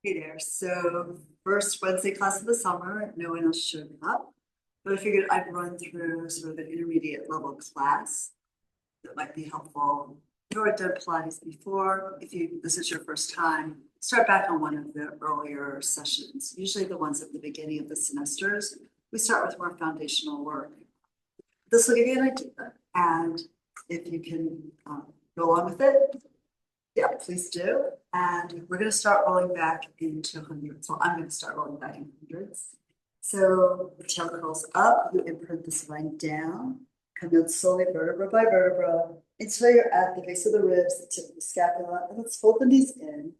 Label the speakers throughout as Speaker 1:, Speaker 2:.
Speaker 1: Hey there. So first Wednesday class of the summer, no one else showed up, but I figured I'd run through sort of an intermediate level class that might be helpful. If you've done Pilates before, this is your first time, start back on one of the earlier sessions, usually the ones at the beginning of the semesters. We start with more foundational work. This will give you an idea, and if you can go on with it, yeah, please do. And we're going to start rolling back into hundreds. Well, I'm going to start rolling back in hundreds. So the tail curls up, you imprint the spine down, come down slowly vertebra by vertebra until you're at the base of the ribs, the tip of the scapula, and let's fold the knees in.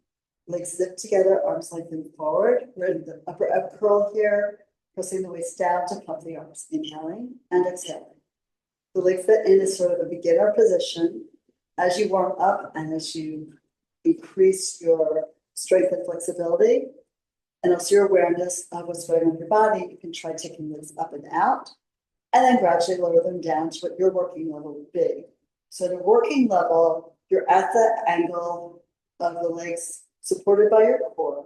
Speaker 1: Legs zip together, arms lengthen forward. We're in the upper ab curl here, pressing the waist down to pump the arms, inhaling and exhaling. The leg fit in is sort of a beginner position. As you warm up and as you increase your strength and flexibility, and also your awareness of what's going on in your body, you can try taking those up and out, and then gradually lower them down to what your working level would be. So at a working level, you're at the angle of the legs supported by your core,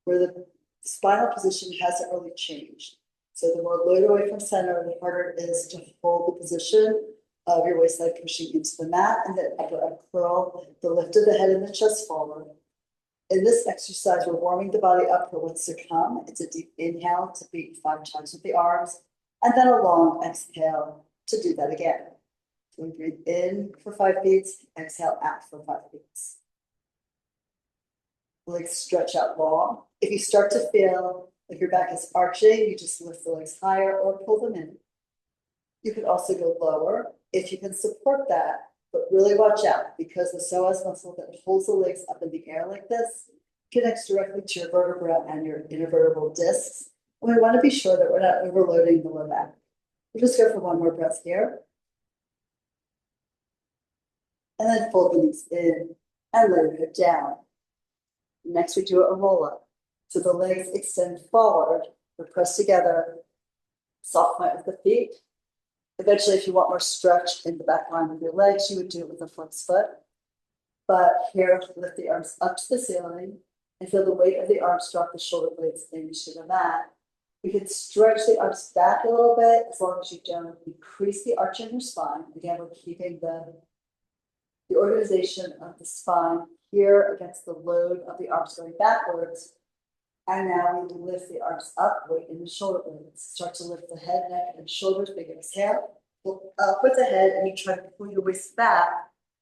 Speaker 1: where the spinal position hasn't really changed. So the more load away from center, the harder it is to hold the position of your waist leg pushing into the mat, and the upper ab curl, the lift of the head and the chest forward. In this exercise, we're warming the body up for what's to come. It's a deep inhale to beat 5 times with the arms, and then a long exhale to do that again. So we breathe in for 5 beats, exhale out for 5 beats. Legs stretch out long. If you start to feel like your back is arching, you just lift the legs higher or pull them in. You can also go lower if you can support that, but really watch out because the psoas muscle that holds the legs up in the air like this connects directly to your vertebra and your intervertebral discs. And we want to be sure that we're not overloading the low back. We'll just go for one more breath here. And then fold the knees in and let your head down. Next, we do a roll up. So the legs extend forward, they're pressed together, soft point with the feet. Eventually, if you want more stretch in the back line of your legs, you would do it with a flexed foot. But here, lift the arms up to the ceiling and feel the weight of the arms drop the shoulder blades into the mat. You can stretch the arms back a little bit as long as you don't increase the arch in your spine. Again, we're keeping the organization of the spine here against the load of the arms going backwards. And now we lift the arms up, weight in the shoulder blades. Start to lift the head, neck, and shoulders. Big exhale. Look up with the head, and you try to pull your waist back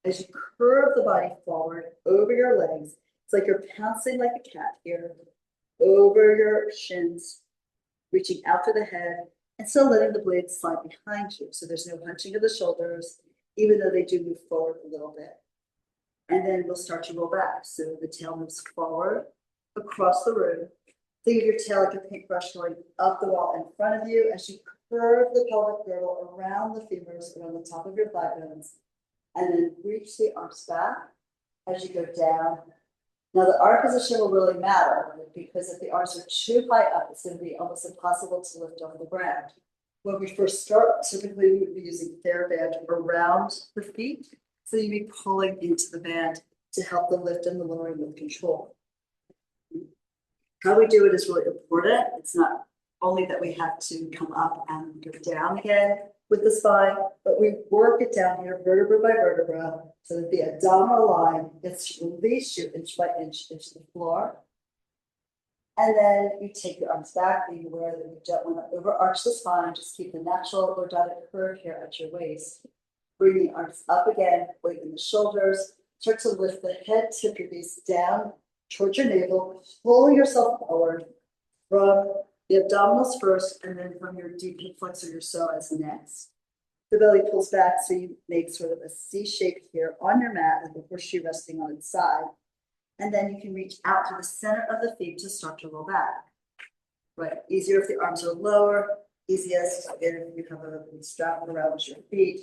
Speaker 1: as you curve the body forward over your legs. It's like you're pouncing like a cat here, over your shins, reaching out to the head, and still letting the blades slide behind you. So there's no hunching of the shoulders, even though they do move forward a little bit. And then we'll start to roll back. So the tail moves forward across the room. Think of your tail like a paintbrush going up the wall in front of you as you curve the pelvic girdle around the femurs, around the top of your thigh bones, and then reach the arms back as you go down. Now the arm position will really matter because if the arms are too high up, it's going to be almost impossible to lift off the ground. When we first start, typically we would be using TheraBand around the feet, so you'd be pulling into the band to help the lift and the lowering with control. How we do it is really important. It's not only that we have to come up and go down again with the spine, but we work it down here vertebra by vertebra so that the abdominal line gets released you inch by inch into the floor. And then you take your arms back, being aware that you don't want to overarch the spine, just keep the natural lordotic curve here at your waist. Bring the arms up again, weight in the shoulders, start to lift the head, tip your gaze down towards your navel, pull yourself forward from the abdominals first, and then from your deep hip flexor, your psoas next. The belly pulls back, so you make sort of a C shape here on your mat, with the horseshoe resting on its side. And then you can reach out to the center of the feet to start to roll back. Right, easier if the arms are lower, easiest again if you have a strap around your feet.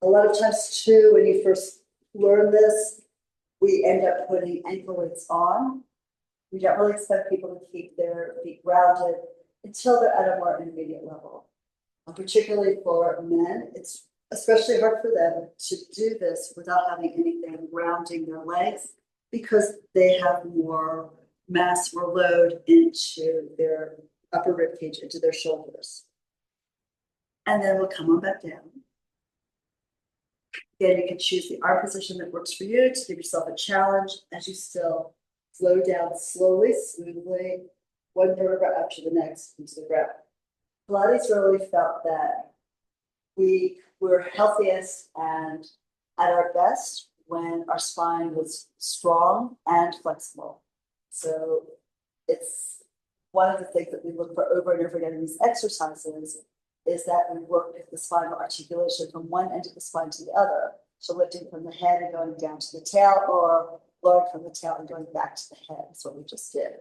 Speaker 1: A lot of times too, when you first learn this, we end up putting ankle weights on. We don't really expect people to keep their feet grounded until they're at a more intermediate level. Particularly for men, it's especially hard for them to do this without having anything grounding their legs because they have more mass or load into their upper rib cage, into their shoulders. And then we'll come on back down. Again, you can choose the arm position that works for you to give yourself a challenge as you still flow down slowly, smoothly, one vertebra after the next into the ground. Pilates really felt that we were healthiest and at our best when our spine was strong and flexible. So it's one of the things that we look for over and over again in these exercises is that we work with the spinal articulation from one end of the spine to the other. So lifting from the head and going down to the tail, or lowering from the tail and going back to the head. That's what we just did.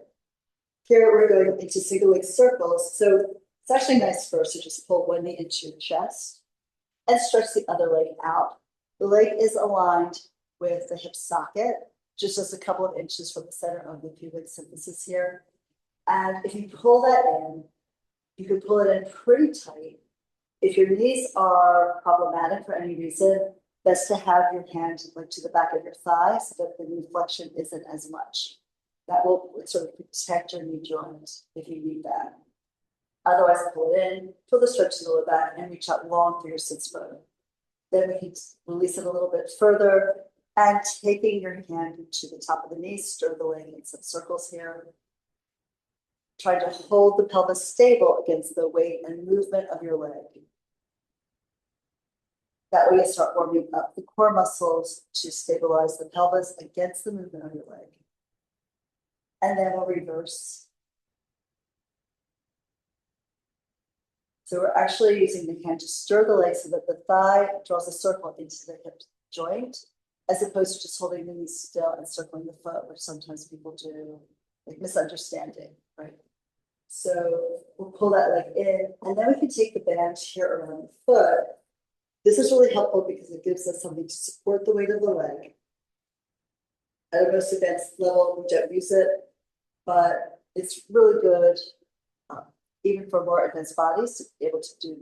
Speaker 1: Here we're going into single leg circles. So it's actually nice first to just pull one knee into your chest and stretch the other leg out. The leg is aligned with the hip socket, just a couple of inches from the center of the pubic symphysis here. And if you pull that in, you can pull it in pretty tight. If your knees are problematic for any reason, best to have your hand like to the back of your thigh so that the knee flexion isn't as much. That will sort of protect your knee joint if you need that. Otherwise, pull it in, pull the stretch to the lower back, and reach out long through your sits bone. Then we can release it a little bit further, and taking your hand to the top of the knee, stir the leg in some circles here. Try to hold the pelvis stable against the weight and movement of your leg. That way you start warming up the core muscles to stabilize the pelvis against the movement of your leg. And then we'll reverse. So we're actually using the hand to stir the leg so that the thigh draws a circle into the hip joint, as opposed to just holding the knee still and circling the foot, which sometimes people do, like misunderstanding, right? So we'll pull that leg in, and then we can take the band here around the foot. This is really helpful because it gives us something to support the weight of the leg. At a most advanced level, we don't use it, but it's really good, even for more advanced bodies, to be able to do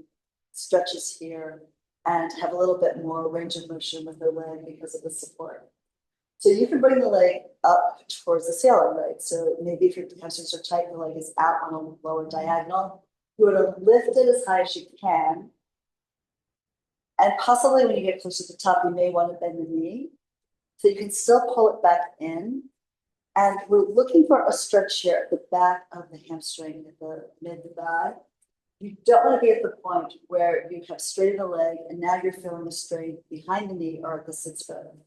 Speaker 1: stretches here and have a little bit more range of motion with the leg because of the support. So you can bring the leg up towards the ceiling, right? So maybe if your hamstrings are tight, the leg is out on a lower diagonal. You want to lift it as high as you can. And possibly when you get close to the top, you may want to bend the knee. So you can still pull it back in. And we're looking for a stretch here at the back of the hamstring, at the mid-thigh. You don't want to be at the point where you have straightened the leg and now you're feeling the strain behind the knee or at the sits bone.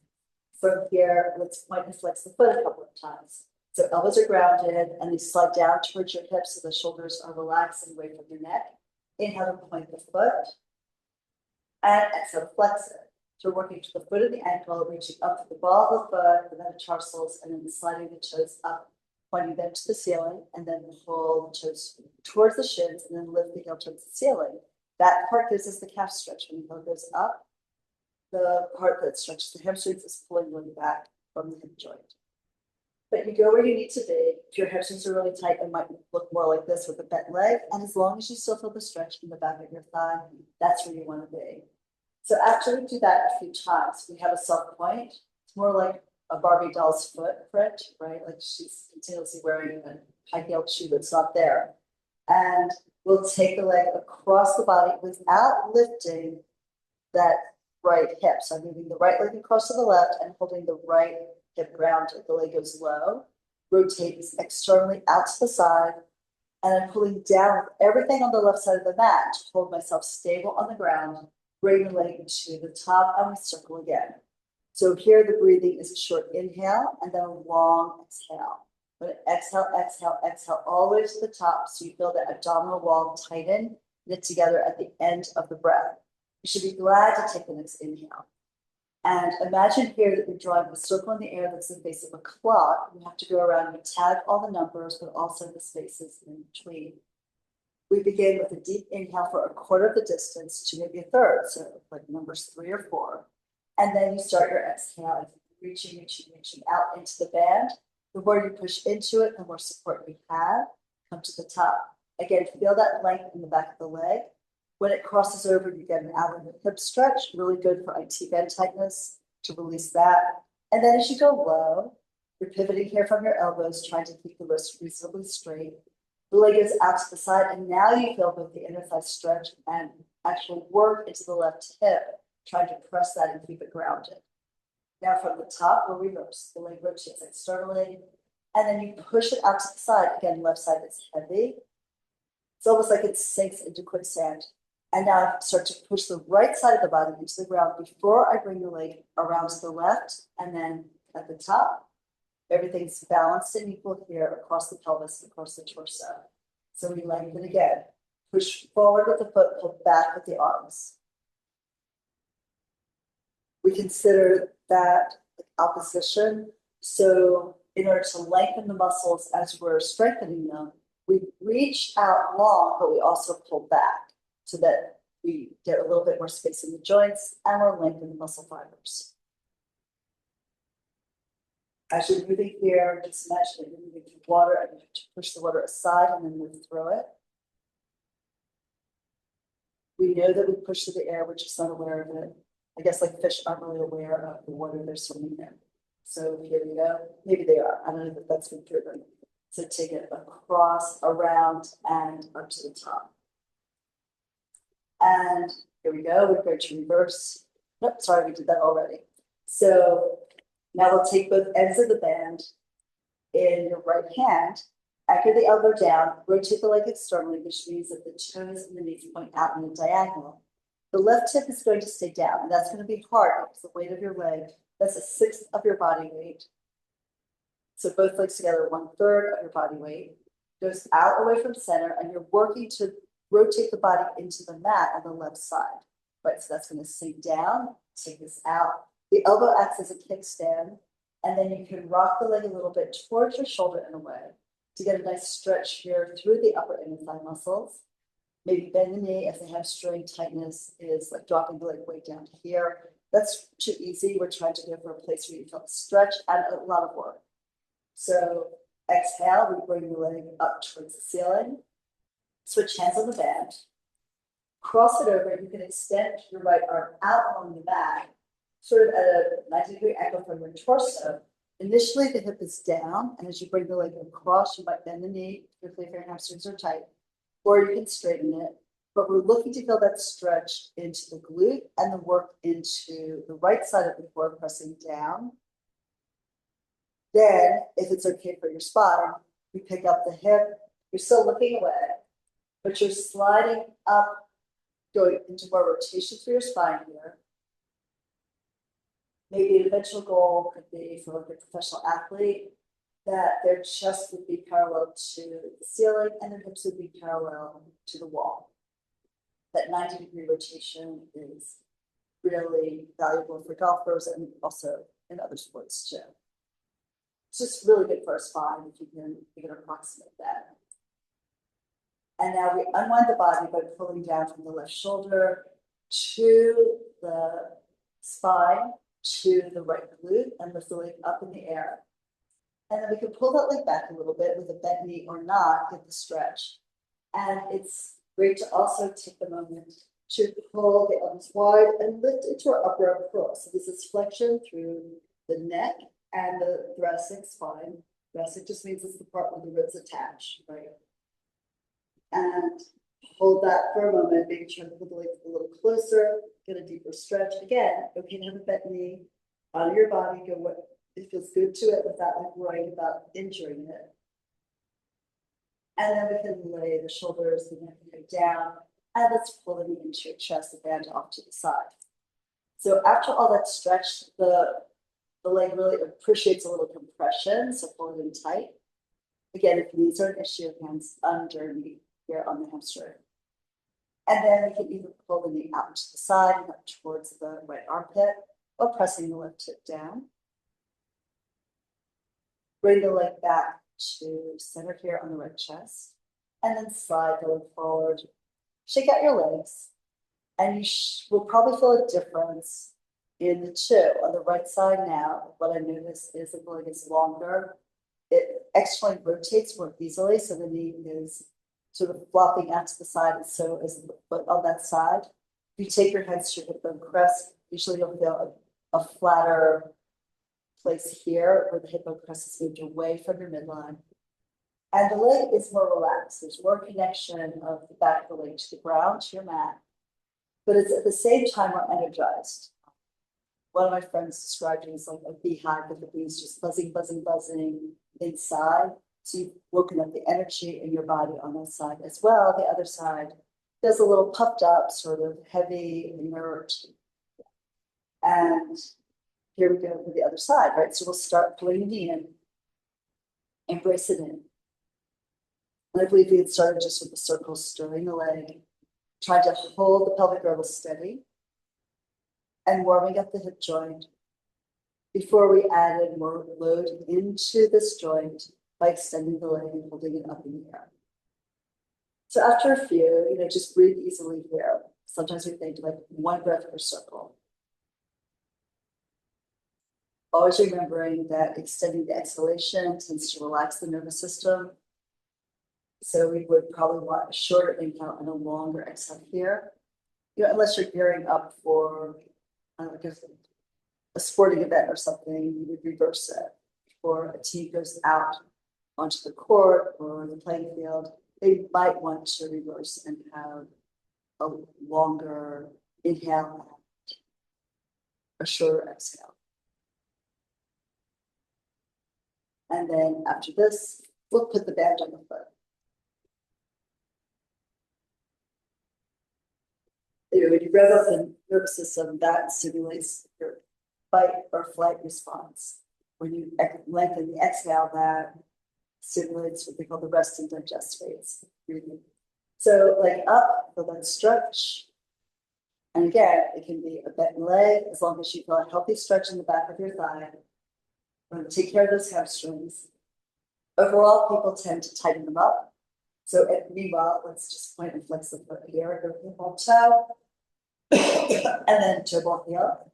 Speaker 1: From here, let's point and flex the foot a couple of times. So elbows are grounded and they slide down towards your hips so the shoulders are relaxed and away from your neck. Inhale to point the foot. And exhale to flex it. So we're working to the foot of the ankle, reaching up to the ball of the foot, the metatarsals, and then sliding the toes up, pointing them to the ceiling, and then pull the toes towards the shins, and then lift the heel towards the ceiling. That part gives us the calf stretch. When the heel goes up, the part that stretches the hamstrings is pulling really back from the hip joint. But you go where you need to be. If your hamstrings are really tight, it might look more like this with a bent leg. And as long as you still feel the stretch in the back of your thigh, that's where you want to be. So after we do that a few times, we have a soft point. It's more like a Barbie doll's footprint, right? Like she's continuously wearing a high heeled shoe that's not there. And we'll take the leg across the body without lifting that right hip. So I'm moving the right leg across to the left and holding the right hip grounded. The leg goes low, rotates externally out to the side, and I'm pulling down with everything on the left side of the mat to hold myself stable on the ground. Bring the leg to the top and we circle again. So here the breathing is a short inhale and then a long exhale. But exhale, exhale, exhale all the way to the top so you feel that abdominal wall tighten, knit together at the end of the breath. You should be glad to take the next inhale. And imagine here that you're drawing a circle in the air that's the base of a clock. You have to go around and tag all the numbers, but also the spaces in between. We begin with a deep inhale for a quarter of the distance to maybe a third, so like numbers 3 or 4. And then you start your exhale, reaching out into the band. The more you push into it, the more support you have. Come to the top. Again, feel that length in the back of the leg. When it crosses over, you get an outer hip stretch, really good for IT band tightness to release that. And then as you go low, You're pivoting here from your elbows, trying to keep the wrist reasonably straight. The leg is out to the side, and now you feel both the inner thigh stretch and actually work into the left hip, trying to press that and keep it grounded. Now from the top, we'll reverse. The leg rotates externally, and then you push it out to the side. Again, left side is heavy. It's almost like it sinks into quicksand. And now I start to push the right side of the body into the ground before I bring the leg around to the left, and then at the top, everything's balanced and equal here across the pelvis, across the torso. So we lengthen again. Push forward with the foot, pull back with the arms. We consider that opposition. So in order to lengthen the muscles as we're strengthening them, we reach out long, but we also pull back so that we get a little bit more space in the joints and we're lengthening the muscle fibers. As you're moving here, just imagine that you're moving through water and you have to push the water aside and then move through it. We know that we push through the air, we're just not aware of it. I guess like fish aren't really aware of the water they're swimming in. So here we go. Maybe they are. I don't know if that's been proven. So take it across, around, and up to the top. And here we go. We're going to reverse. Nope, sorry, we did that already. So now we'll take both ends of the band in your right hand, anchor the elbow down, rotate the leg externally, which means that the toes and the knees point out in a diagonal. The left hip is going to stay down, and that's going to be hard because the weight of your leg, that's a sixth of your body weight. So both legs together, 1/3 of your body weight, goes out away from center, and you're working to rotate the body into the mat on the left side. Right, so that's going to sink down, take this out. The elbow acts as a kickstand, and then you can rock the leg a little bit towards your shoulder and away to get a nice stretch here through the upper inner thigh muscles. Maybe bend the knee if the hamstring tightness is like dropping the leg way down to here. That's too easy. We're trying to go for a place where you feel stretch and a lot of work. So exhale, we bring the leg up towards the ceiling. Switch hands on the band. Cross it over. You can extend your right arm out along the back, sort of at a 90-degree angle from your torso. Initially, the hip is down, and as you bring the leg across, you might bend the knee, particularly if your hamstrings are tight, or you can straighten it. But we're looking to feel that stretch into the glute and the work into the right side of the core, pressing down. Then, if it's okay for your spine, we pick up the hip. You're still looking away, but you're sliding up, going into more rotation through your spine here. Maybe an eventual goal could be for like a professional athlete that their chest would be parallel to the ceiling and their hips would be parallel to the wall. That 90-degree rotation is really valuable for golfers and also in other sports too. It's just really good for our spine if you can approximate that. And now we unwind the body by pulling down from the left shoulder to the spine, to the right glute, and lift the leg up in the air. And then we can pull that leg back a little bit with a bent knee or not, get the stretch. And it's great to also take a moment to pull the arms wide and lift into our upper arm curl. So this is flexion through the neck and the thoracic spine. Thoracic just means it's the part where the ribs attach, right? And hold that for a moment, maybe try to pull the leg a little closer, get a deeper stretch. Again, okay to have a bent knee on your body, go what it feels good to it without like worrying about injuring it. And then we can lay the shoulders, the neck down, and let's pull the knee into your chest, the band off to the side. So after all that stretch, the leg really appreciates a little compression, so pull it in tight. Again, if knees are an issue, hands underneath here on the hamstring. And then we can either pull the knee out to the side and up towards the right armpit, or pressing the left hip down. Bring the leg back to center here on the right chest, and then slide the leg forward. Shake out your legs, and you will probably feel a difference in the two. On the right side now, what I notice is that the leg is longer. It externally rotates more easily, so the knee is sort of flopping out to the side, and so is the foot on that side. If you take your hands to your hip bone crest, usually you'll feel a flatter place here where the hip crest is moved away from your midline. And the leg is more relaxed. There's more connection of the back of the leg to the ground, to your mat. But it's at the same time more energized. One of my friends described it as like a beehive with the bees just buzzing, buzzing, buzzing inside. So you've woken up the energy in your body on that side as well. The other side feels a little puffed up, sort of heavy, inert. And here we go for the other side, right? So we'll start pulling the knee in, embrace it in. And I believe we had started just with the circle, stirring the leg, trying to hold the pelvic girdle steady, and warming up the hip joint before we added more load into this joint by extending the leg and holding it up in the air. So after a few, just breathe easily here. Sometimes we think like one breath per circle. Always remembering that extending the exhalation tends to relax the nervous system. So we would probably want a shorter inhale and a longer exhale here. Unless you're gearing up for like a sporting event or something, you would reverse it. Or a team goes out onto the court or the playing field, they might want to reverse and have a longer inhale and a shorter exhale. And then after this, we'll put the band on the foot. When you rev up the nervous system, that stimulates your fight or flight response. When you lengthen the exhale, that stimulates what they call the rest and digest phase breathing. So like up, feel that stretch. And again, it can be a bent leg as long as you feel a healthy stretch in the back of your thigh. We're going to take care of those hamstrings. Overall, people tend to tighten them up. So meanwhile, let's just point and flex the foot here. Go hip on toe. And then turbo heel.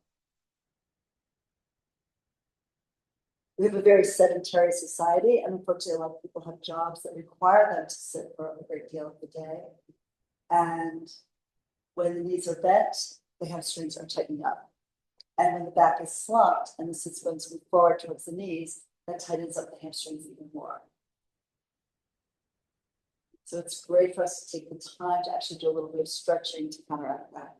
Speaker 1: We have a very sedentary society, and unfortunately, a lot of people have jobs that require them to sit for a great deal of the day. And when the knees are bent, the hamstrings are tightening up. And when the back is slumped and the sits bones move forward towards the knees, that tightens up the hamstrings even more. So it's great for us to take the time to actually do a little bit of stretching to counteract that.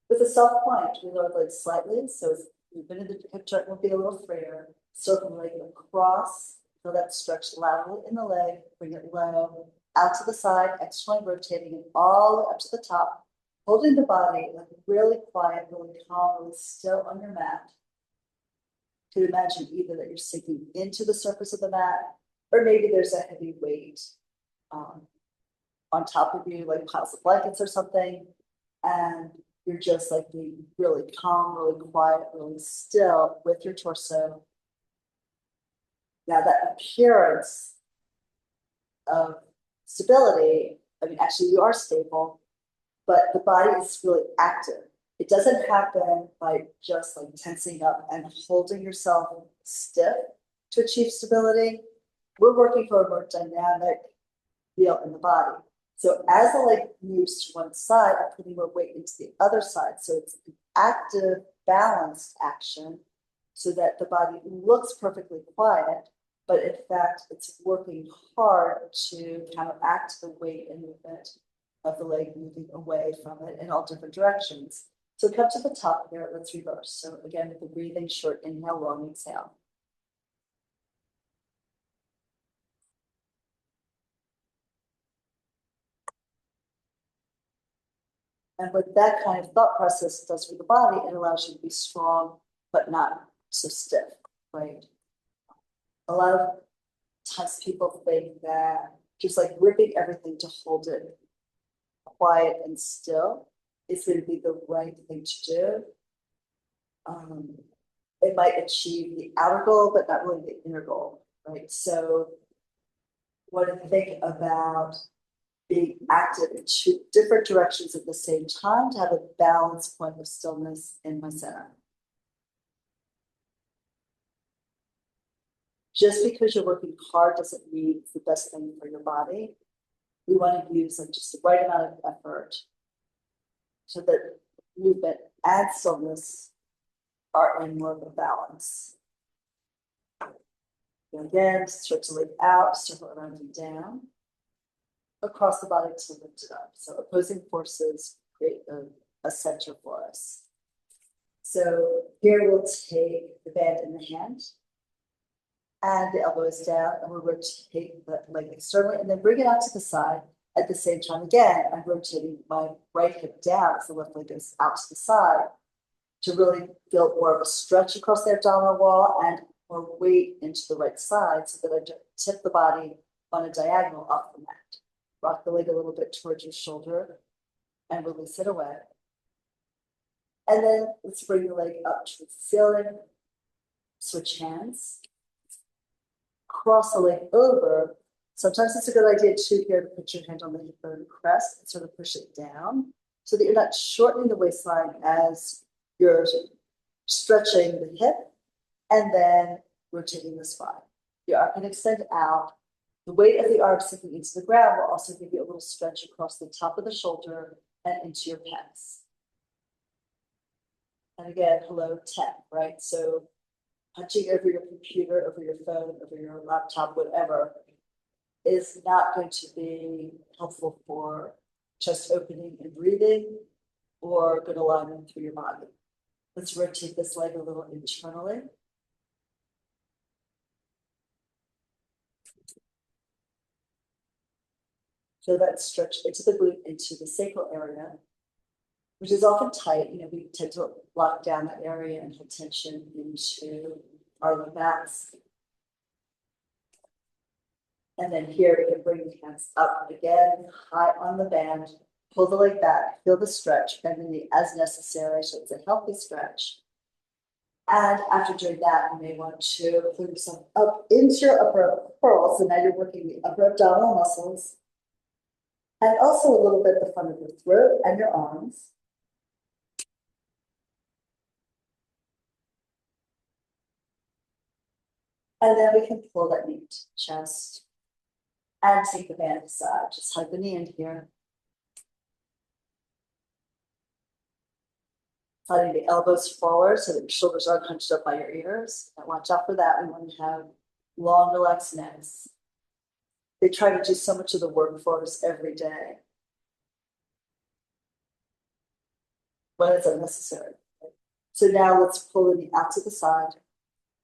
Speaker 1: With a soft point, we lower the leg slightly, so movement in the hip joint will be a little freer. Circle the leg across, feel that stretch laterally in the leg, bring it low, out to the side, externally rotating it all the way up to the top, holding the body like really quiet, really calm, really still on your mat. You could imagine either that you're sinking into the surface of the mat, or maybe there's a heavy weight on top of you, like piles of blankets or something, and you're just like being really calm, really quiet, really still with your torso. Now that appearance of stability, I mean, actually you are stable, but the body is really active. It doesn't happen by just like tensing up and holding yourself stiff to achieve stability. We're working for a more dynamic feel in the body. So as the leg moves to one side, I'm putting more weight into the other side. So it's an active, balanced action so that the body looks perfectly quiet, but in fact, it's working hard to counteract the weight and movement of the leg moving away from it in all different directions. So come to the top here, let's reverse. So again, with the breathing, short inhale, long exhale. And what that kind of thought process does for the body, it allows you to be strong, but not so stiff, right? A lot of times people think that just like ripping everything to hold it quiet and still is going to be the right thing to do. It might achieve the outer goal, but not really the inner goal, right? So what to think about being active in two different directions at the same time to have a balanced point of stillness in my center. Just because you're working hard doesn't mean it's the best thing for your body. We want to use like just the right amount of effort so that movement and stillness are in more of a balance. And again, stretch the leg out, circle around and down. Across the body to lift it up. So opposing forces create a center for us. So here we'll take the band in the hand and the elbows down, and we'll rotate the leg externally and then bring it out to the side. At the same time, again, I'm rotating my right hip down as the left leg goes out to the side to really feel more of a stretch across the abdominal wall and more weight into the right side so that I don't tip the body on a diagonal off the mat. Rock the leg a little bit towards your shoulder and release it away. And then let's bring the leg up to the ceiling. Switch hands. Cross the leg over. Sometimes it's a good idea too here to put your hand on the hip bone crest and sort of push it down so that you're not shortening the waistline as you're stretching the hip and then rotating the spine. Your arm can extend out. The weight of the arm sinking into the ground will also give you a little stretch across the top of the shoulder and into your pecs. And again, hello, 10, right? So punching over your computer, over your phone, over your laptop, whatever, is not going to be helpful for chest opening and breathing or good alignment through your body. Let's rotate this leg a little internally. Feel that stretch into the glute, into the sacral area, which is often tight. You know, we tend to lock down that area and hold tension into our low backs. And then here we can bring the hands up again, high on the band, pull the leg back, feel the stretch, bend the knee as necessary, so it's a healthy stretch. And after doing that, you may want to pull yourself up into your upper curl. So now you're working the upper abdominal muscles. And also a little bit the front of your throat and your arms. And then we can pull that knee to the chest and take the band aside. Just hug the knee in here. Sliding the elbows forward so that your shoulders aren't hunched up by your ears. And watch out for that. We want to have long, relaxed necks. They try to do so much of the work for us every day, when it's unnecessary. So now let's pull the knee out to the side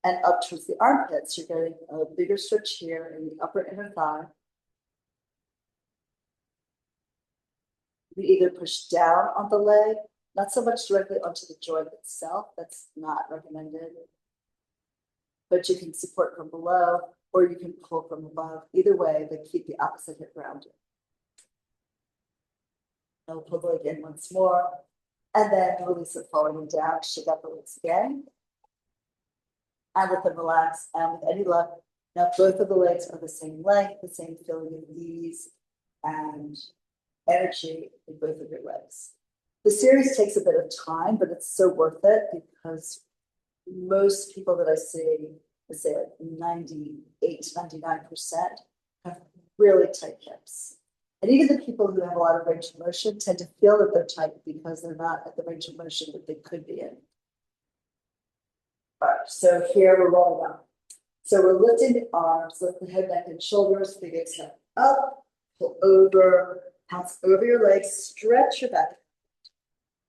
Speaker 1: and up towards the armpits. You're getting a bigger stretch here in the upper inner thigh. We either push down on the leg, not so much directly onto the joint itself, that's not recommended, but you can support from below or you can pull from above. Either way, but keep the opposite hip grounded. And we'll pull the leg in once more, and then release it forward and down, shake out the legs again. And let them relax, and with any luck, now both of the legs are the same length, the same feeling of ease and energy in both of your legs. The series takes a bit of time, but it's so worth it because most people that I see, let's say like 98 to 99%, have really tight hips. And even the people who have a lot of range of motion tend to feel that they're tight because they're not at the range of motion that they could be in. All right, so here we're rolling up. So we're lifting the arms, lift the head, neck, and shoulders, big exhale up, pull over, bounce over your legs, stretch your back.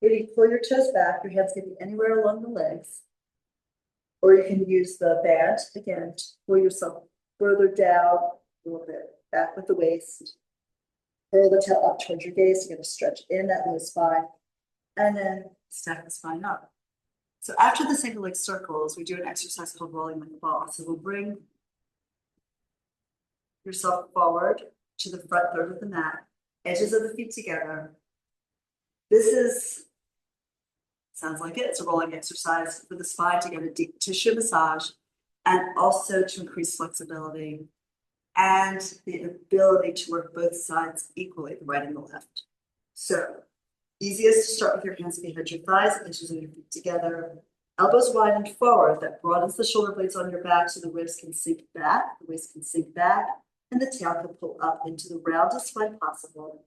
Speaker 1: Maybe pull your toes back, your hands can be anywhere along the legs. Or you can use the band, again, to pull yourself further down a little bit, back with the waist. Pull the tail up towards your gaze, you're gonna stretch in that low spine, and then stack the spine up. So after the single leg circles, we do an exercise called rolling like a ball. So we'll bring yourself forward to the front third of the mat, edges of the feet together. This is, sounds like it, it's a rolling exercise for the spine to get a deep tissue massage and also to increase flexibility and the ability to work both sides equally, the right and the left. So easiest to start with your hands behind your thighs, edges of your feet together, elbows wide and forward. That broadens the shoulder blades on your back so the ribs can sink back, the waist can sink back, and the tail can pull up into the roundest spine possible.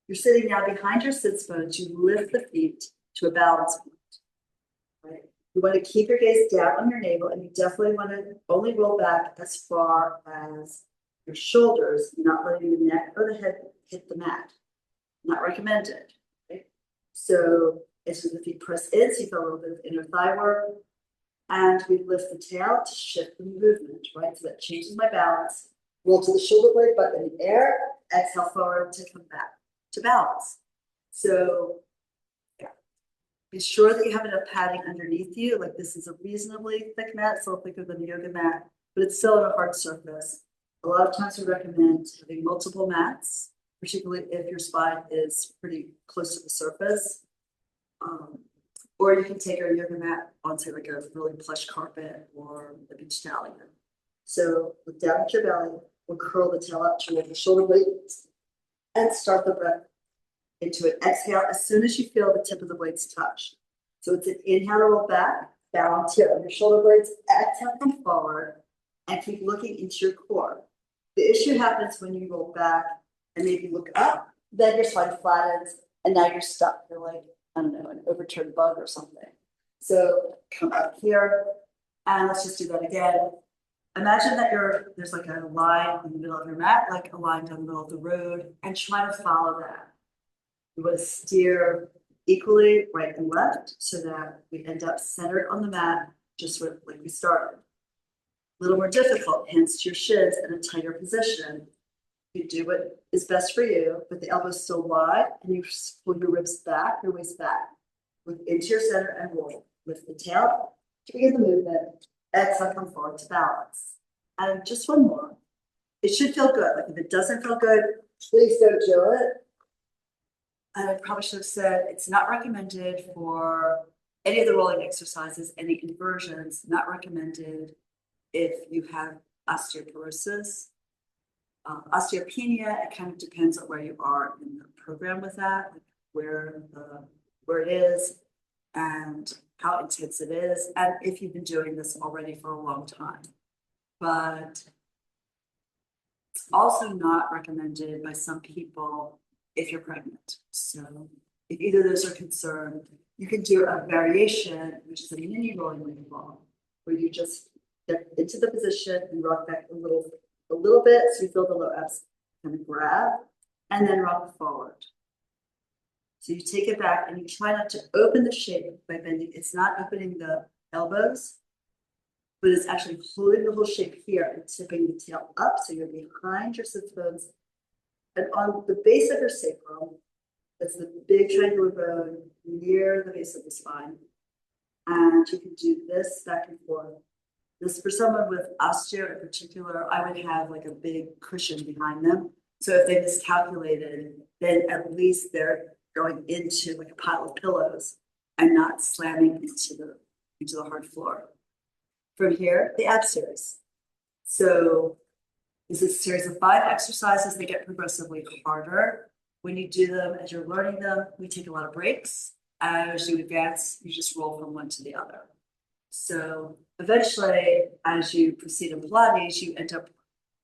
Speaker 1: You're sitting now behind your sits bones. You lift the feet to a balance point. Right? You want to keep your gaze down on your navel, and you definitely want to only roll back as far as your shoulders, not letting the neck or the head hit the mat. Not recommended. Okay? So it's as if you press in, so you feel a little bit of inner thigh work, and we lift the tail to shift the movement, right? So that changes my balance. Roll to the shoulder blade, but in the air, exhale forward to come back to balance. So yeah, be sure that you have enough padding underneath you. Like this is a reasonably thick mat, it's a little thicker than a yoga mat, but it's still on a hard surface. A lot of times we recommend having multiple mats, particularly if your spine is pretty close to the surface. Or you can take our yoga mat onto like a really plush carpet or a beach towel. So look down at your belly, we'll curl the tail up to the shoulder blades and start the breath into an exhale as soon as you feel the tip of the blades touch. So it's an inhale to roll back, balance here on your shoulder blades, exhale come forward, and keep looking into your core. The issue happens when you roll back and maybe look up, then your spine flattens, and now you're stuck. You're like, I don't know, an overturned bug or something. So come up here, and let's just do that again. Imagine that there's like a line in the middle of your mat, like a line down the middle of the road, and try to follow that. We want to steer equally right and left so that we end up centered on the mat, just like we started. A little more difficult, hands to your shins in a tighter position. You do what is best for you, but the elbows still wide, and you pull your ribs back, your waist back. Look into your center and roll. Lift the tail to begin the movement. Exhale, come forward to balance. And just one more. It should feel good. Like if it doesn't feel good, please don't do it. And I probably should have said it's not recommended for any of the rolling exercises, any inversions, not recommended if you have osteoporosis. Osteopenia, it kind of depends on where you are in the program with that, like where it is and how intense it is, and if you've been doing this already for a long time. But it's also not recommended by some people if you're pregnant. So if either of those are concerned, you can do a variation, which is a mini rolling wing ball, where you just get into the position and rock back a little bit, so you feel the low abs kind of grab, and then rock forward. So you take it back and you try not to open the shape by bending. It's not opening the elbows, but it's actually holding the whole shape here and tipping the tail up, so you're behind your sits bones. And on the base of your sacrum, that's the big triangular bone near the base of the spine. And you can do this back and forth. This, for someone with osteo in particular, I would have like a big cushion behind them. So if they miscalculated, then at least they're going into like a pile of pillows and not slamming into the hard floor. From here, the ab series. So this is a series of 5 exercises. They get progressively harder. When you do them, as you're learning them, we take a lot of breaks. As you advance, you just roll from one to the other. So eventually, as you proceed in Pilates, you end up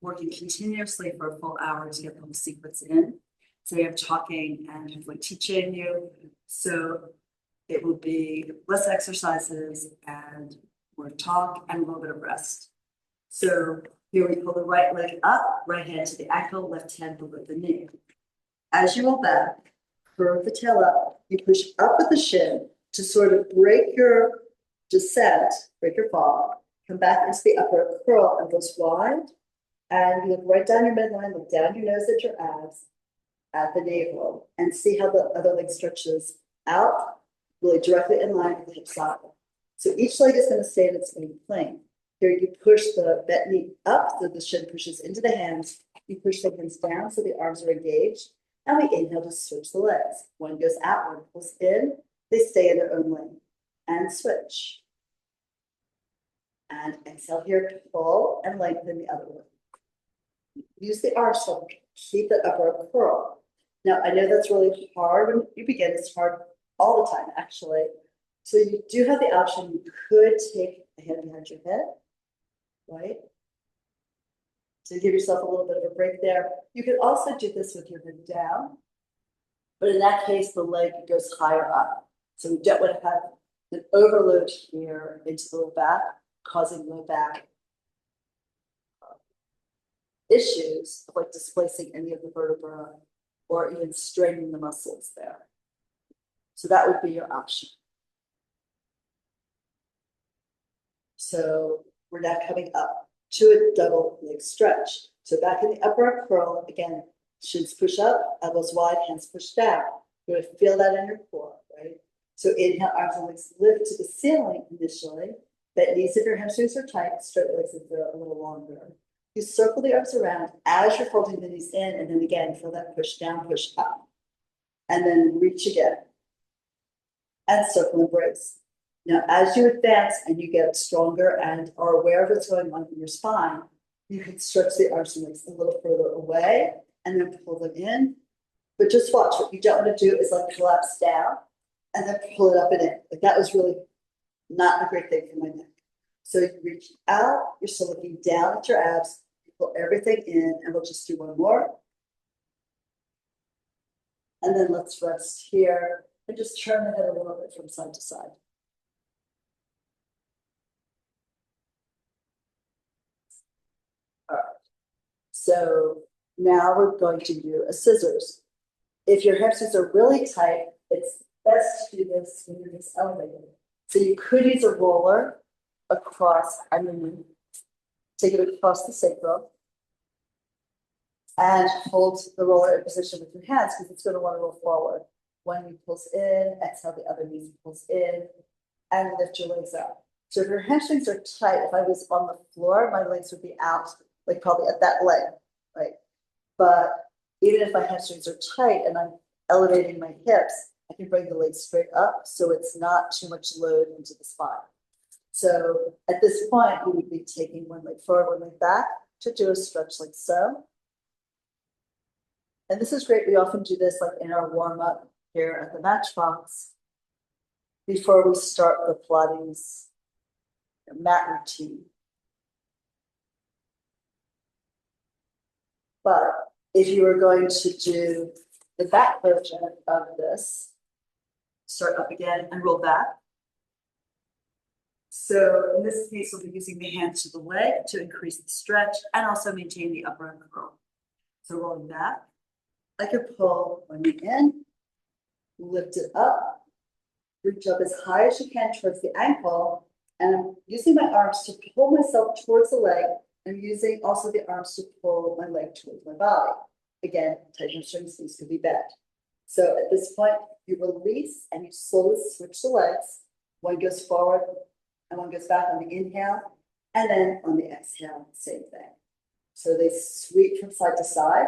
Speaker 1: working continuously for a full hour to get the whole sequence in. So you have talking and hopefully teaching you. So it will be less exercises and more talk and a little bit of rest. So here we pull the right leg up, right hand to the ankle, left hand below the knee. As you roll back, curve the tail up, you push up with the shin to sort of break your descent, break your fall, come back into the upper, curl elbows wide, and you look right down your midline, look down your nose at your abs, at the navel, and see how the other leg stretches out, really directly in line with the hip side. So each leg is going to stay in its own plane. Here you push the bent knee up so the shin pushes into the hands. You push the hands down so the arms are engaged. And we inhale to switch the legs. One goes out, one pulls in. They stay in their own lane. And switch. And exhale here, pull and lengthen the other one. Use the arms to keep the upper curl. Now, I know that's really hard when you begin. It's hard all the time, actually. So you do have the option. You could take a hand behind your head, right? So give yourself a little bit of a break there. You could also do this with your head down, but in that case, the leg goes higher up. So we don't want to have an overload here into the low back, causing low back issues like displacing any of the vertebra or even straining the muscles there. So that would be your option. So we're now coming up to a double leg stretch. So back in the upright curl, again, shins push up, elbows wide, hands push down. You're going to feel that in your core, right? So inhale, arms and legs lift to the ceiling initially. Bend knees if your hamstrings are tight, straight legs if they're a little longer. You circle the arms around as you're folding the knees in, and then again, feel that push down, push up. And then reach again. And circle and brace. Now, as you advance and you get stronger and are aware of what's going on in your spine, you can stretch the arms and legs a little further away and then pull them in. But just watch, what you don't want to do is like collapse down and then pull it up and in. Like that was really not a great thing for my neck. So you reach out, you're still looking down at your abs, you pull everything in, and we'll just do one more. And then let's rest here and just turn the head a little bit from side to side. All right. So now we're going to do a scissors. If your hamstrings are really tight, it's best to do this when you're just elevated. So you could use a roller across underneath, take it across the sacrum, and hold the roller in position with your hands because it's going to want to roll forward. One knee pulls in, exhale, the other knee pulls in, and lift your legs up. So if your hamstrings are tight, if I was on the floor, my legs would be out, like probably at that leg, right? But even if my hamstrings are tight and I'm elevating my hips, I can bring the legs straight up so it's not too much load into the spine. So at this point, we would be taking one leg forward, one leg back to do a stretch like so. And this is great. We often do this like in our warm up here at the Matchbox before we start the Pilates mat routine. But if you were going to do the back version of this, start up again and roll back. So in this case, we'll be using the hands to the leg to increase the stretch and also maintain the upper curl. So rolling back, I could pull one knee in, lift it up, reach up as high as you can towards the ankle, and I'm using my arms to pull myself towards the leg. I'm using also the arms to pull my leg towards my body. Again, tight hamstrings, these could be bent. So at this point, you release and you slowly switch the legs. One goes forward and one goes back on the inhale, and then on the exhale, same thing. So they sweep from side to side.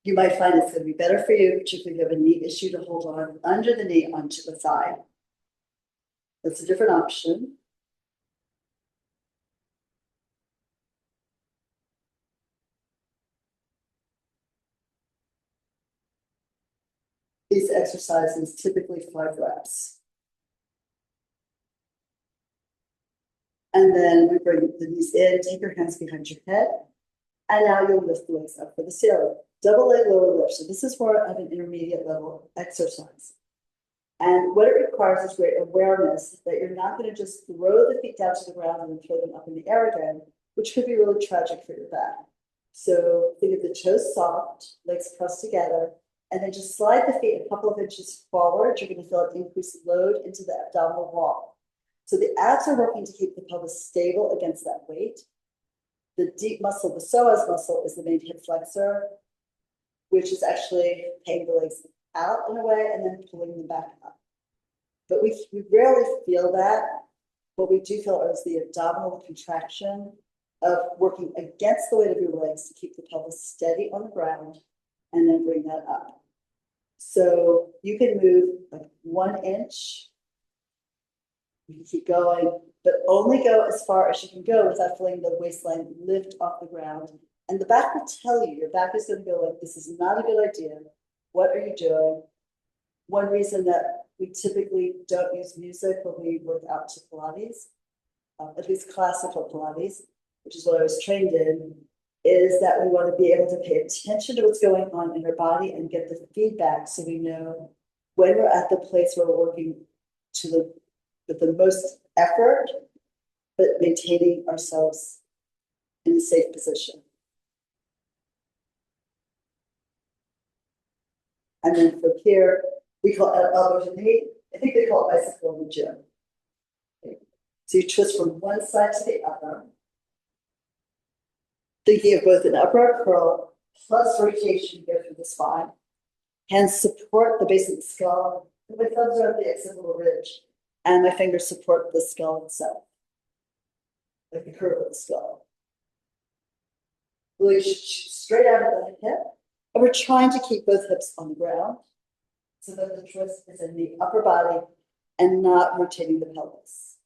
Speaker 1: You might find it's going to be better for you, particularly if you have a knee issue, to hold on under the knee onto the thigh. That's a different option. These exercises, typically 5 reps. And then we bring the knees in, take your hands behind your head, and now you'll lift the legs up for the ceiling. Double leg, lower lift. So this is more of an intermediate level exercise. And what it requires is great awareness that you're not going to just throw the feet down to the ground and then throw them up in the air again, which could be really tragic for your back. So think of the toes soft, legs pressed together, and then just slide the feet a couple of inches forward. You're going to feel an increased load into the abdominal wall. So the abs are working to keep the pelvis stable against that weight. The deep muscle, the psoas muscle, is the main hip flexor, which is actually paying the legs out in a way and then pulling them back up. But we rarely feel that. What we do feel is the abdominal contraction of working against the weight of your legs to keep the pelvis steady on the ground and then bring that up. So you can move like 1 inch. You can keep going, but only go as far as you can go without feeling the waistline lift off the ground. And the back will tell you, your back is going to go like, this is not a good idea. What are you doing? One reason that we typically don't use music when we work out to Pilates, at least classical Pilates, which is what I was trained in, is that we want to be able to pay attention to what's going on in our body and get the feedback so we know when we're at the place where we're working with the most effort, but maintaining ourselves in a safe position. And then from here, we call it elbow to knee. I think they call it bicycle in the gym. Okay. So you twist from one side to the other, thinking of both an upright curl plus rotation here through the spine. Hands support the base of the skull. My thumbs are at the occipital ridge, and my fingers support the skull itself, like the curve of the skull. Really straight out of the hip, and we're trying to keep both hips on the ground so that the twist is in the upper body and not rotating the pelvis.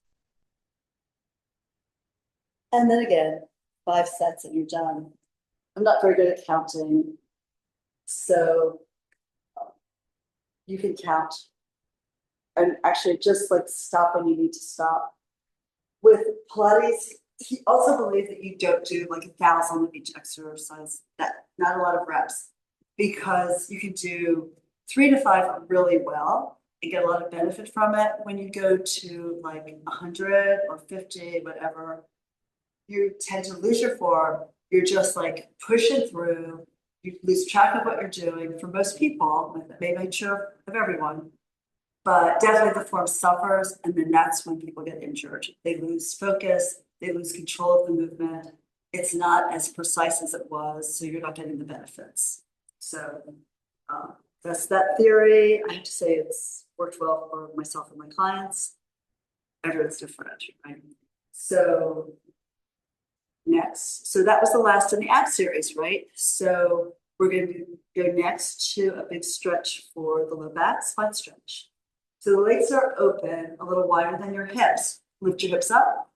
Speaker 1: And then again, 5 sets and you're done. I'm not very good at counting, so you can count and actually just like stop when you need to stop. With Pilates, he also believes that you don't do like 1,000 of each exercise, that not a lot of reps, because you can do 3 to 5 really well and get a lot of benefit from it. When you go to like 100 or 50, whatever, you tend to lose your form. You're just like pushing through. You lose track of what you're doing. For most people, maybe not true of everyone, but definitely the form suffers, and then that's when people get injured. They lose focus, they lose control of the movement. It's not as precise as it was, so you're not getting the benefits. So that's that theory. I have to say it's worked well for myself and my clients. Everyone's different, right? So next, so that was the last in the ab series, right? So we're going to go next to a big stretch for the low back, spine stretch. So the legs are open, a little wider than your hips. Lift your hips up.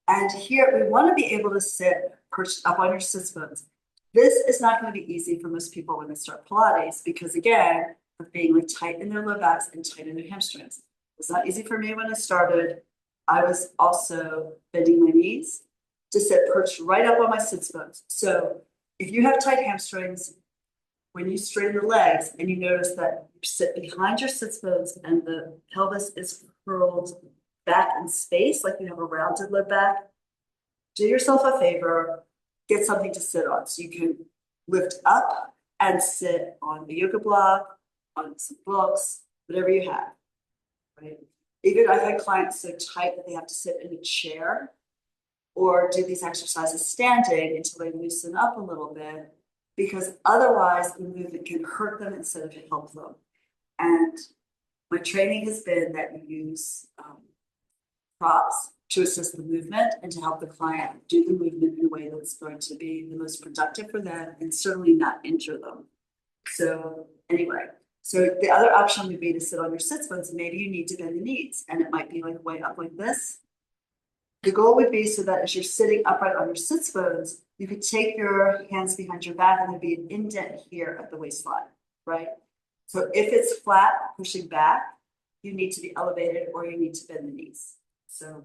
Speaker 1: And here we want to be able to sit perched up on your sits bones. This is not going to be easy for most people when they start Pilates because, again, of being like tight in their low backs and tight in their hamstrings. It's not easy for me when I started. I was also bending my knees to sit perched right up on my sits bones. So if you have tight hamstrings, when you straighten the legs and you notice that you sit behind your sits bones and the pelvis is curled back in space, like you have a rounded low back, do yourself a favor, get something to sit on. So you can lift up and sit on the yoga block, on some books, whatever you have, right? Even I've had clients so tight that they have to sit in a chair or do these exercises standing until they loosen up a little bit, because otherwise the movement can hurt them instead of help them. And my training has been that you use props to assist the movement and to help the client do the movement in a way that's going to be the most productive for them and certainly not injure them. So anyway, so the other option would be to sit on your sits bones. Maybe you need to bend the knees and it might be like way up like this. The goal would be so that as you're sitting upright on your sits bones, you could take your hands behind your back and there'd be an indent here at the waistline, right? So if it's flat, pushing back, you need to be elevated or you need to bend the knees. So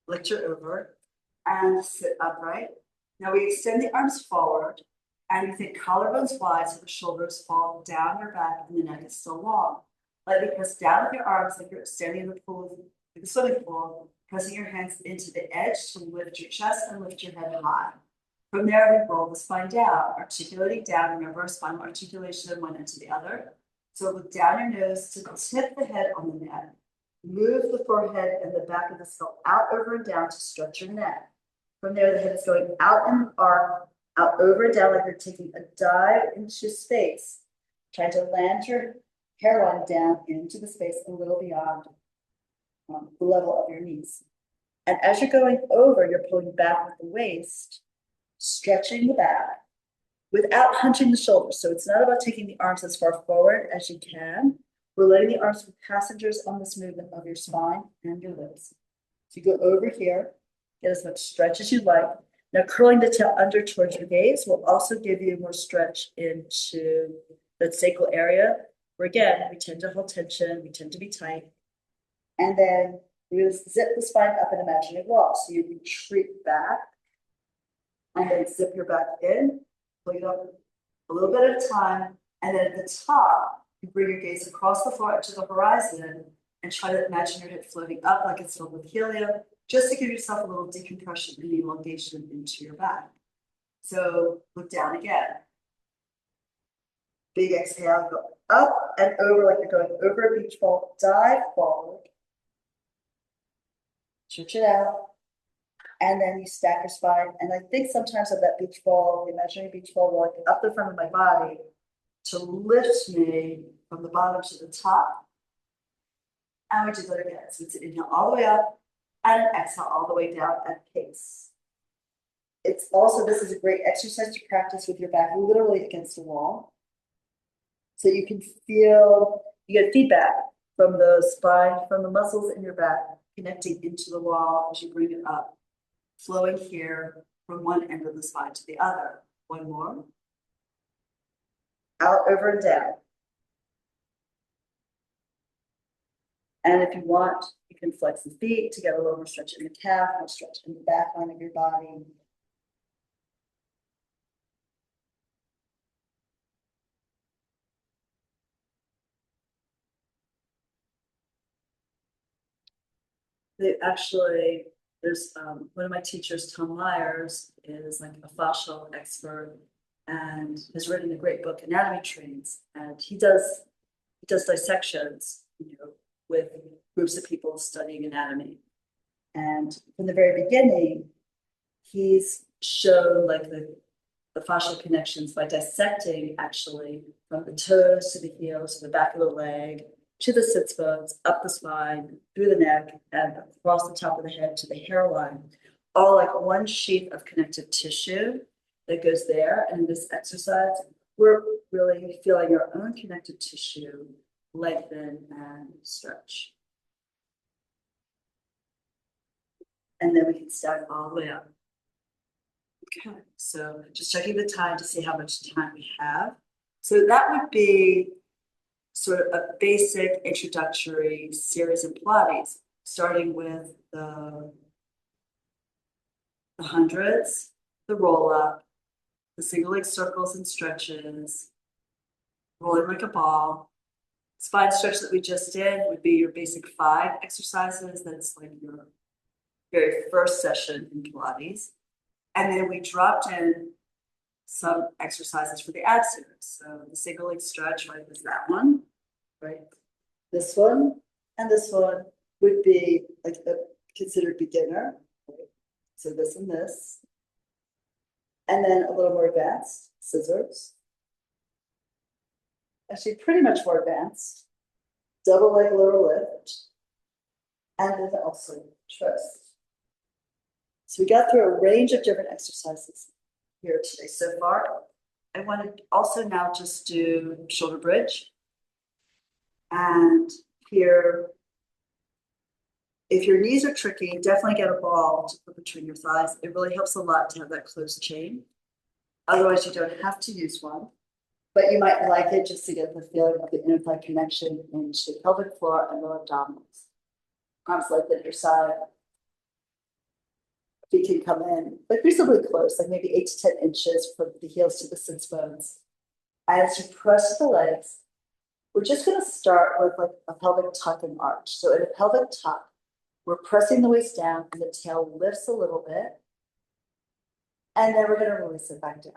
Speaker 1: lift your over and sit upright. Now we extend the arms forward and you think collarbones wide so the shoulders fall down your back and the neck is still long. Lightly press down with your arms like you're standing in the pool, like a swimming pool, pressing your hands into the edge to lift your chest and lift your head high. From there, we roll the spine down, articulating down. Remember, spinal articulation one end to the other. So look down your nose to tip the head on the neck. Move the forehead and the back of the skull out, over, and down to stretch your neck. From there, the head is going out in an arc, out, over, and down like you're taking a dive into space. Trying to land your hairline down into the space a little beyond the level of your knees. And as you're going over, you're pulling back with the waist, stretching the back without hunching the shoulders. So it's not about taking the arms as far forward as you can. We're letting the arms be passengers on this movement of your spine and your legs. So you go over here, get as much stretch as you like. Now curling the tail under towards your gaze will also give you more stretch into the sacral area, where again, we tend to hold tension, we tend to be tight. And then you zip the spine up an imaginary wall. So you retreat back and then zip your back in, pull it up a little bit at a time. And then at the top, you bring your gaze across the floor to the horizon and try to imagine your head floating up like it's filled with helium, just to give yourself a little decompression and elongation into your back. So look down again. Big exhale, go up and over like you're going over a beach ball, dive forward. Stretch it out. And then you stack your spine. And I think sometimes of that beach ball, the imaginary beach ball, will like up the front of my body to lift me from the bottom to the top. And we do that again. So it's an inhale all the way up and an exhale all the way down at pace. It's also, this is a great exercise to practice with your back literally against the wall. So you can feel, you get feedback from the spine, from the muscles in your back, connecting into the wall as you bring it up. Flowing here from one end of the spine to the other. One more. Out, over, and down. And if you want, you can flex the feet to get a little more stretch in the calf, more stretch in the back line of your body. There's one of my teachers, Tom Myers, is like a fascial expert and has written a great book, Anatomy Trains, and he does dissections, with groups of people studying anatomy. And from the very beginning, he's shown like the fascial connections by dissecting actually from the toes to the heels, to the back of the leg, to the sits bones, up the spine, through the neck, and across the top of the head to the hairline, all like one sheet of connective tissue that goes there. And in this exercise, we're really feeling our own connective tissue lengthen and stretch. And then we can start all the way up. Okay, so just checking the time to see how much time we have. So that would be sort of a basic introductory series of Pilates, starting with the hundreds, the roll up, the single leg circles and stretches, rolling like a ball. Spine stretch that we just did would be your basic 5 exercises. That's like your very first session in Pilates. And then we dropped in some exercises for the ab series. So the single leg stretch, right, was that one, right? This one and this one would be like a considered beginner, right? So this and this. And then a little more advanced, scissors. Actually, pretty much more advanced. Double leg lower lift. And then also twist. So we got through a range of different exercises here today so far. I want to also now just do shoulder bridge. And here, if your knees are tricky, definitely get a ball to put between your thighs. It really helps a lot to have that close chain. Otherwise, you don't have to use one, but you might like it just to get the feeling of the inner thigh connection into pelvic floor and lower abdominals. Arms lengthen at your side. Feet can come in like reasonably close, like maybe 8 to 10 inches from the heels to the sits bones. As you press the legs, we're just going to start with like a pelvic tuck and arch. So in a pelvic tuck, we're pressing the waist down and the tail lifts a little bit. And then we're going to release it back down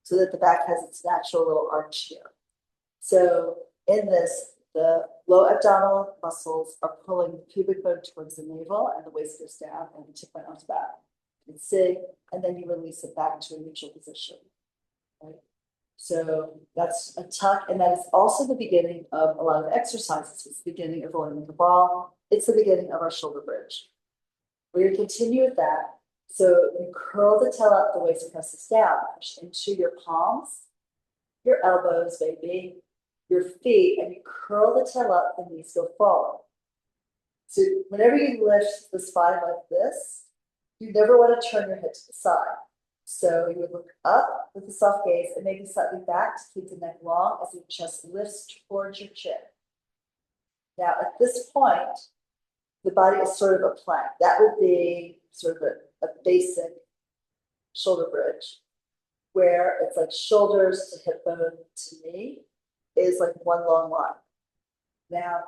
Speaker 1: so that the back has its natural little arch here. So in this, the low abdominal muscles are pulling the pubic bone towards the navel and the waist goes down and the tip arms back. You can see, and then you release it back to a neutral position, right? So that's a tuck, and that is also the beginning of a lot of exercises. It's the beginning of rolling the ball. It's the beginning of our shoulder bridge. We're going to continue with that. So you curl the tail up, the waist presses down, push into your palms, your elbows, maybe, your feet, and you curl the tail up, the knees go forward. So whenever you lift the spine like this, you never want to turn your head to the side. So you would look up with a soft gaze and maybe slightly back to keep the neck long as your chest lifts towards your chin. Now at this point, the body is sort of a plank. That would be sort of a basic shoulder bridge, where it's like shoulders to hip bone to knee is like one long line. Now,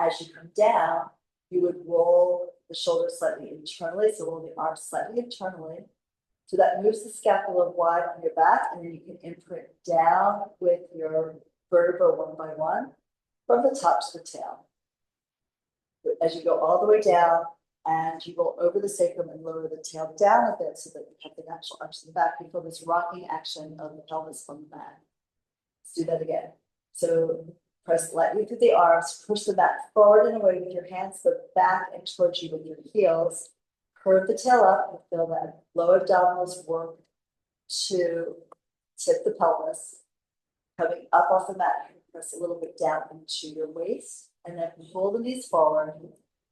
Speaker 1: As you come down, you would roll the shoulders slightly internally, so roll the arms slightly internally. So that moves the scapula wide on your back, and then you can imprint down with your vertebra one by one from the top to the tail. As you go all the way down, and you roll over the sacrum and lower the tail down a bit so that you have the natural arch in the back. You feel this rocking action of the pelvis from the mat. Let's do that again. So press lightly through the arms, push the mat forward and away with your hands, but back and towards you with your heels. Curve the tail up and feel that low abdominals work to tip the pelvis. Coming up off the mat, you press a little bit down into your waist and then pull the knees forward.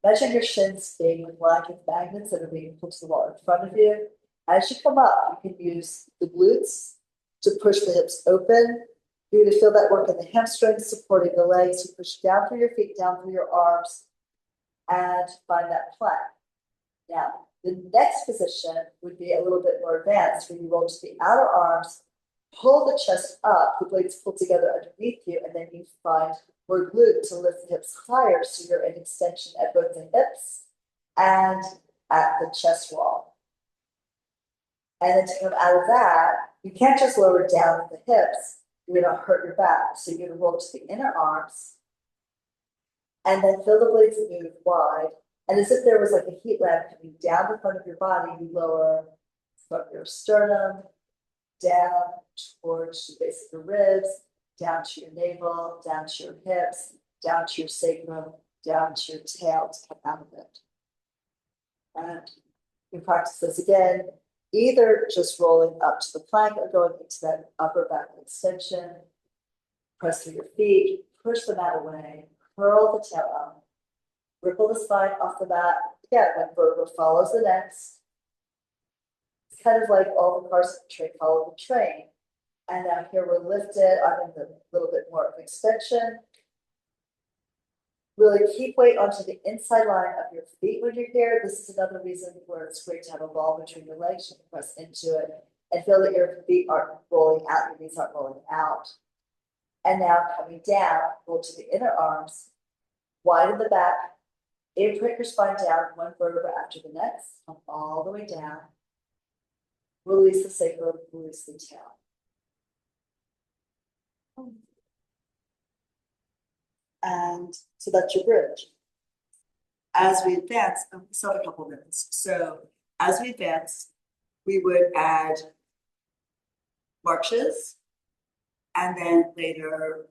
Speaker 1: Imagine your shins being like magnets that are being pulled to the wall in front of you. As you come up, you can use the glutes to push the hips open. You're going to feel that work in the hamstrings, supporting the legs. You push down through your feet, down through your arms, and find that plank. Now, the next position would be a little bit more advanced, where you roll to the outer arms, pull the chest up, the blades pull together underneath you, and then you find more glute to lift the hips higher, so you're in extension at both the hips and at the chest wall. And then to come out of that, you can't just lower down at the hips. You're going to hurt your back. So you're going to roll to the inner arms and then feel the blades move wide. And as if there was like a heat lamp coming down the front of your body, you lower from your sternum down towards the base of your ribs, down to your navel, down to your hips, down to your sacrum, down to your tail to come out of it. And you practice this again, either just rolling up to the plank or going into that upper back extension. Press through your feet, push the mat away, curl the tail up, ripple the spine off the mat. Again, one vertebra follows the next. It's kind of like all the cars of the train follow the train. And now here we're lifted. I'm in a little bit more of extension. Really keep weight onto the inside line of your feet when you're here. This is another reason where it's great to have a ball between your legs. You can press into it and feel that your feet aren't rolling out, your knees aren't rolling out. And now coming down, roll to the inner arms, widen the back, imprint your spine down, one vertebra after the next, come all the way down. Release the sacrum, release the tail. And so that's your bridge. As we advance, we still have a couple of minutes. So as we advance, we would add marches and then later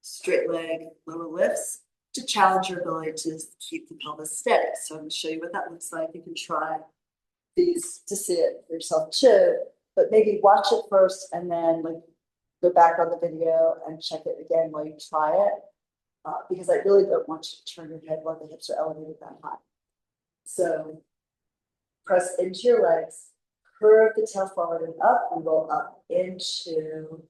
Speaker 1: straight leg lower lifts to challenge your ability to keep the pelvis steady. So I'm going to show you what that looks like. You can try these to see it for yourself too, but maybe watch it first and then like go back on the video and check it again while you try it. Because I really don't want you to turn your head while the hips are elevated that high. So press into your legs, curve the tail forward and up, and roll up into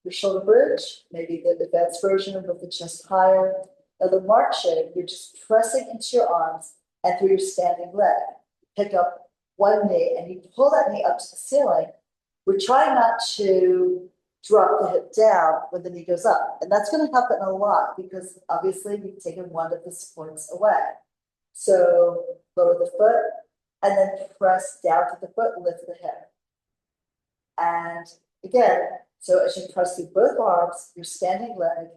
Speaker 1: your shoulder bridge, maybe the advanced version of the chest higher. Now the marching, you're just pressing into your arms and through your standing leg. Pick up one knee and you pull that knee up to the ceiling. We're trying not to drop the hip down when the knee goes up. And that's going to happen a lot because obviously we've taken one of the supports away. So lower the foot and then press down to the foot, lift the hip. And again, so as you press through both arms, your standing leg,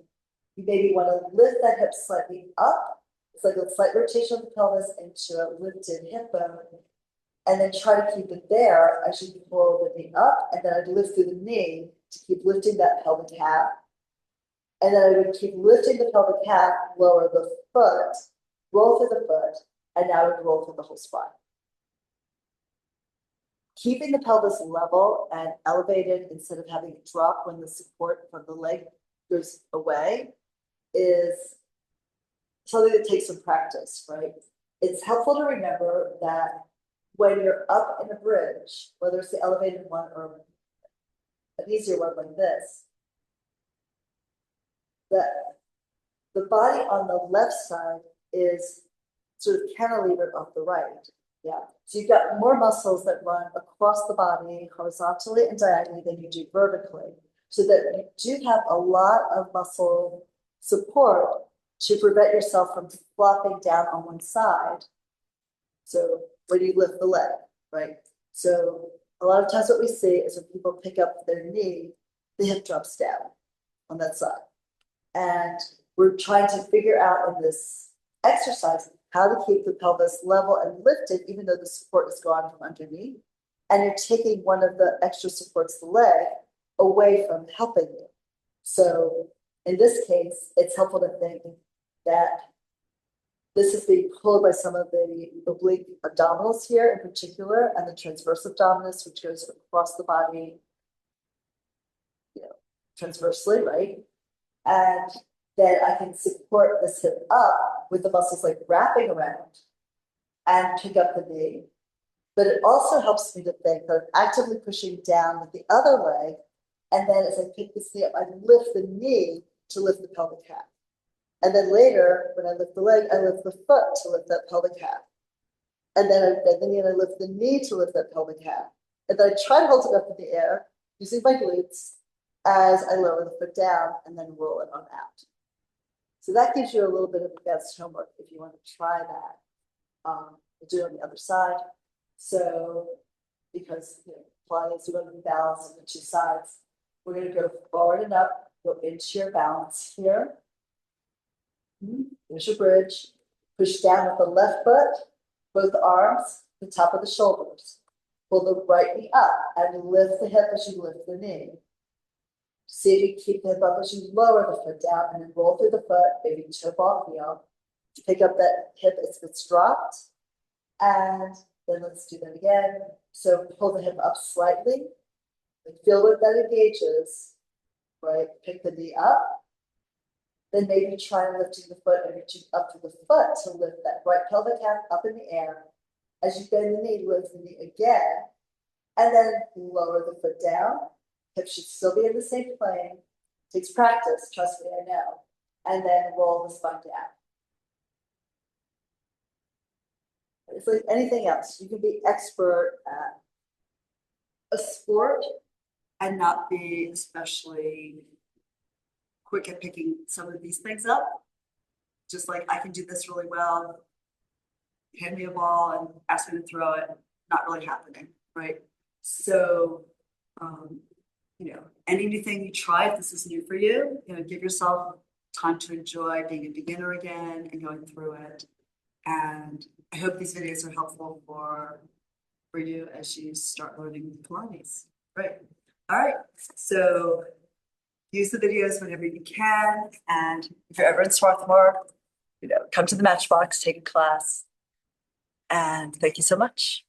Speaker 1: you maybe want to lift that hip slightly up. It's like a slight rotation of the pelvis into a lifted hip bone. And then try to keep it there as you pull the knee up. And then I'd lift through the knee to keep lifting that pelvic calf. And then I would keep lifting the pelvic calf, lower the foot, roll through the foot, and now I would roll through the whole spine. Keeping the pelvis level and elevated instead of having it drop when the support from the leg goes away is something that takes some practice, right? It's helpful to remember that when you're up in a bridge, whether it's the elevated one or an easier one like this, that the body on the left side is sort of cantilevered off the right. Yeah. So you've got more muscles that run across the body horizontally and diagonally than you do vertically. So that you do have a lot of muscle support to prevent yourself from flopping down on one side. So when you lift the leg, right? So a lot of times what we see is when people pick up their knee, the hip drops down on that side. And we're trying to figure out in this exercise how to keep the pelvis level and lifted, even though the support is gone from underneath. And you're taking one of the extra supports, the leg, away from helping you. So in this case, it's helpful to think that this is being pulled by some of the oblique abdominals here in particular, and the transverse abdominis, which goes across the body, transversely, right? And then I can support this hip up with the muscles like wrapping around and pick up the knee. But it also helps me to think that I'm actively pushing down with the other leg. And then as I pick this knee up, I lift the knee to lift the pelvic half. And then later, when I lift the leg, I lift the foot to lift that pelvic half. And then I bend the knee and I lift the knee to lift that pelvic half. And then I try to hold it up in the air using my glutes as I lower the foot down and then roll it on out. So that gives you a little bit of advanced homework if you want to try that. Do it on the other side. So, because Pilates, you want to be balanced on the two sides. We're going to go forward and up, go into your balance here. There's your bridge. Push down with the left foot, both arms, the top of the shoulders. Pull the right knee up and lift the hip as you lift the knee. See if you keep the hip up as you lower the foot down and then roll through the foot, maybe toe ball heel. Pick up that hip as it's dropped. And then let's do that again. So pull the hip up slightly. Feel where that engages, right? Pick the knee up. Then maybe try lifting the foot and reaching up to the foot to lift that right pelvic half up in the air. As you bend the knee, lift the knee again. And then lower the foot down. Hips should still be in the same plane. Takes practice, trust me, I know. And then roll the spine down. It's like anything else. You can be expert at a sport and not be especially quick at picking some of these things up. Just like I can do this really well, hand me a ball and ask me to throw it, not really happening, right? So, any new thing you try, if this is new for you, give yourself time to enjoy being a beginner again and going through it. And I hope these videos are helpful for you as you start learning Pilates. Right. All right. So use the videos whenever you can. And if you're ever in Swarthmore, come to the Matchbox, take a class. And thank you so much.